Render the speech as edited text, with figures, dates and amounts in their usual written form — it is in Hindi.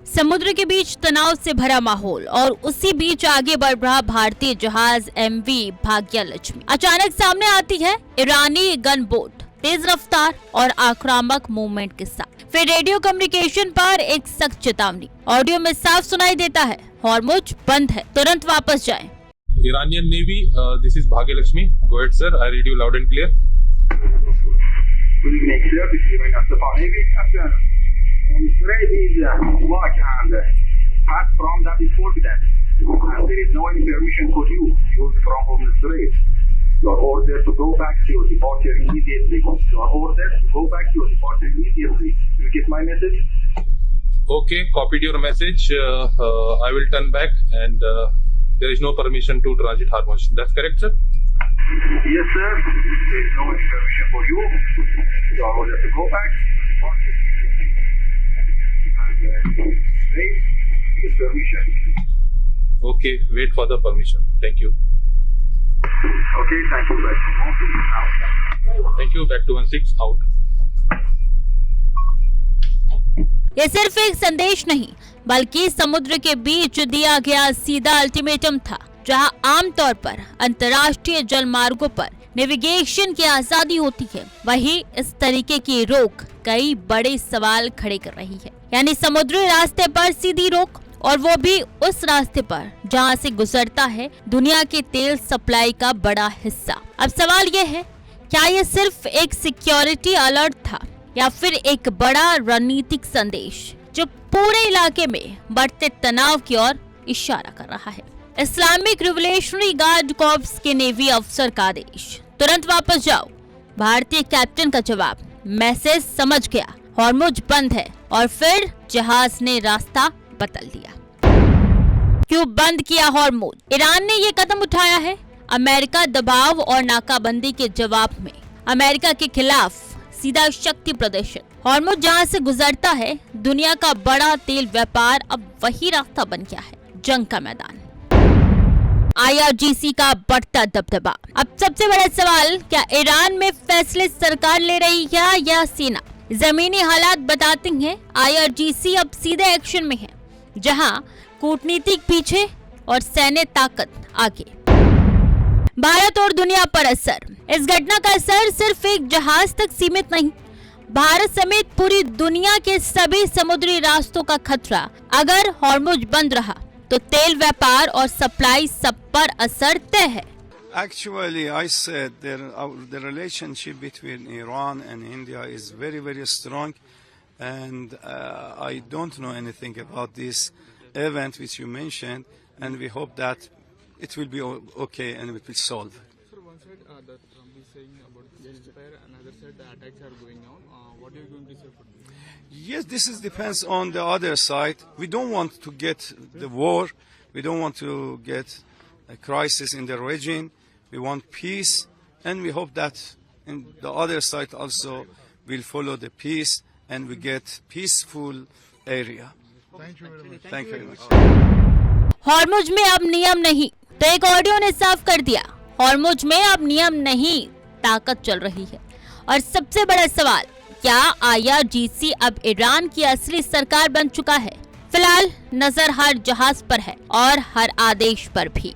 समुद्र के बीच तनाव से भरा माहौल और उसी बीच आगे बढ़ रहा भारतीय जहाज एमवी भाग्यलक्ष्मी अचानक सामने आती है ईरानी गन बोट तेज रफ्तार और आक्रामक मूवमेंट के साथ। फिर रेडियो कम्युनिकेशन पर एक सख्त चेतावनी ऑडियो में साफ सुनाई देता है, हॉर्मुज बंद है, तुरंत वापस जाएं। Iranian Navy, this is Bhagyalakshmi. Go ahead, sir. I read you loud and clear. Good evening, sir. This is Iranian Stefanovich. On the thread is watch and pass from that before that. And there is no any permission for you to use from the thread. You are ordered to go back to your departure immediately. You are ordered to go back to your departure immediately. You get my message? Okay, copied your message. I will turn back and there is no permission to transit Hormuz. That's correct, sir? Yes, sir. There is no any permission for you. You are ordered to go back. Wait, get permission. Okay, wait for the permission. Thank you. Okay, thank you. Back to 16 now. Thank you. Back to 16 out. ये सिर्फ एक संदेश नहीं बल्कि समुद्र के बीच दिया गया सीधा अल्टीमेटम था, जहां आमतौर पर अंतर्राष्ट्रीय जल मार्गों पर नेविगेशन की आजादी होती है, वहीं इस तरीके की रोक कई बड़े सवाल खड़े कर रही है। यानी समुद्री रास्ते पर सीधी रोक, और वो भी उस रास्ते पर जहां से गुजरता है दुनिया के तेल सप्लाई का बड़ा हिस्सा। अब सवाल ये है, क्या ये सिर्फ एक सिक्योरिटी अलर्ट था या फिर एक बड़ा रणनीतिक संदेश जो पूरे इलाके में बढ़ते तनाव की ओर इशारा कर रहा है। इस्लामिक रिवोल्यूशनरी गार्ड कॉर्प्स के नेवी अफसर का आदेश, तुरंत वापस जाओ। भारतीय कैप्टन का जवाब, मैसेज समझ गया, हॉर्मुज बंद है। और फिर जहाज ने रास्ता बदल दिया। क्यों बंद किया हॉर्मुज? ईरान ने ये कदम उठाया है अमेरिका दबाव और नाकाबंदी के जवाब में। अमेरिका के खिलाफ सीधा शक्ति प्रदर्शन। हॉर्मुज जहां से गुजरता है दुनिया का बड़ा तेल व्यापार अब वही रास्ता बन गया है, जंग का मैदान। IRGC का बढ़ता दबदबा। अब सबसे बड़ा सवाल, क्या ईरान में फैसले सरकार ले रही है या सेना? जमीनी हालात बताते हैं IRGC अब सीधे एक्शन में है, जहां कूटनीतिक पीछे और सैन्य ताकत आगे। भारत और दुनिया पर असर। इस घटना का असर सिर्फ एक जहाज तक सीमित नहीं, भारत समेत पूरी दुनिया के सभी समुद्री रास्तों का खतरा। अगर हॉर्मुज बंद रहा तो तेल व्यापार और सप्लाई सब पर असर तय है। Actually, I said the relationship between Iran and India is very, very strong, and I don't know anything about this event which you mentioned, and we hope that it will be okay and it will solve. Sir, one side that Trump is saying about ceasefire, another side the attacks are going on. What are you going to say for this? Yes, this depends on the other side. We don't want to get the war. We don't want to get a crisis in the region. We want peace, and we hope that in the other side also will follow the peace and we get peaceful area. Thank you very much. Thank you very much. Hormuz में अब नियम नहीं, तो एक ऑडियो ने साफ कर दिया, हॉर्मुज में अब नियम नहीं, ताकत चल रही है। और सबसे बड़ा सवाल, क्या IRGC अब ईरान की असली सरकार बन चुका है? फिलहाल नजर हर जहाज पर है और हर आदेश पर भी।